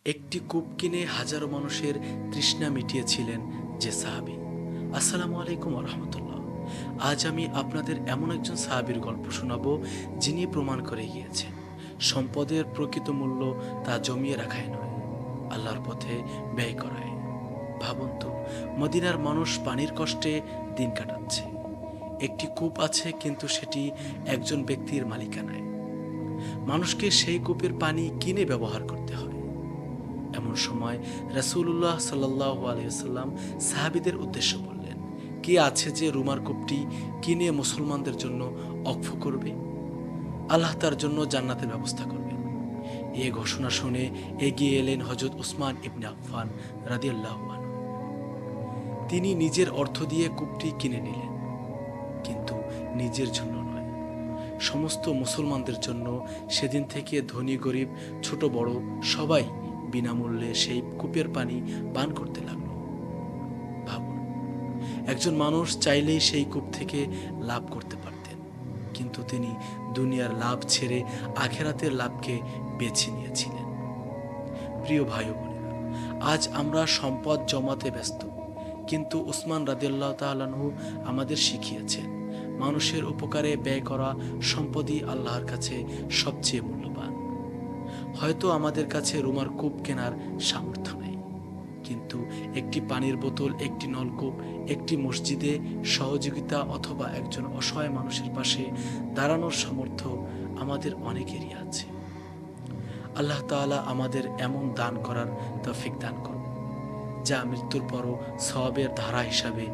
একটি কূপ কিনে হাজারো মানুষের তৃষ্ণা মিটিয়েছিলেন যে সাহাবী। আসসালামু আলাইকুম রহমতুল্লাহ। আজ আমি আপনাদের এমন একজন সাহাবীর গল্প শোনাবো, যিনি প্রমাণ করে গিয়েছেন সম্পদের প্রকৃত মূল্য তা জমিয়ে রাখাই নয়, আল্লাহর পথে ব্যয় করায়। ভাবুন তো, মদিনার মানুষ পানির কষ্টে দিন কাটাচ্ছে। একটি কূপ আছে, কিন্তু সেটি একজন ব্যক্তির মালিকানায়। মানুষকে সেই কূপের পানি কিনে ব্যবহার করতে হয়। এমন সময় রাসূলুল্লাহ সাল্লাল্লাহু আলাইহি ওয়াসাল্লাম সাহাবীদের উদ্দেশ্য বললেন, কে আছে যে রুমার কূপটি কিনে মুসলমানদের জন্য অক্ফ করবে? আল্লাহ তার জন্য জান্নাতের ব্যবস্থা করবেন। এ ঘোষণা শুনে এগিয়ে এলেন হযরত উসমান ইবনে আফফান রাদিয়াল্লাহু আনহু। তিনি নিজের অর্থ দিয়ে কূপটি কিনে নিলেন, কিন্তু নিজের জন্য নয়, সমস্ত মুসলমানদের জন্য। সেদিন থেকে ধনী গরিব ছোট বড় সবাই বিনামূল্যে সেই কূপের পানি পান করতে লাগলো। ভাবুন, একজন মানুষ চাইলেই সেই কূপ থেকে লাভ করতে পারতেন, কিন্তু তিনি দুনিয়ার লাভ ছেড়ে আখেরাতের লাভকে বেছে নিয়েছিলেন। প্রিয় ভাই ও বোনেরা, আজ আমরা সম্পদ জমাতে ব্যস্ত, কিন্তু উসমান রাদিয়াল্লাহু তাআলা আনহু আমাদের শিখিয়েছেন মানুষের উপকারে ব্যয় করা সম্পদই আল্লাহর কাছে সবচেয়ে মূল্যবান। হয়তো আমাদের কাছে রুমার কূপ কেনার সামর্থ্য নেই, কিন্তু একটি পানির বোতল, একটি নলকূপ, একটি মসজিদে সহযোগিতা অথবা একজন অসহায় মানুষের পাশে দাঁড়ানোর সামর্থ্য আমাদের অনেকেরই আছে। আল্লাহ তাআলা আমাদের এমন দান করার তৌফিক দান করুন, যা মৃত্যুর পরও সওয়াবের ধারা হিসাবে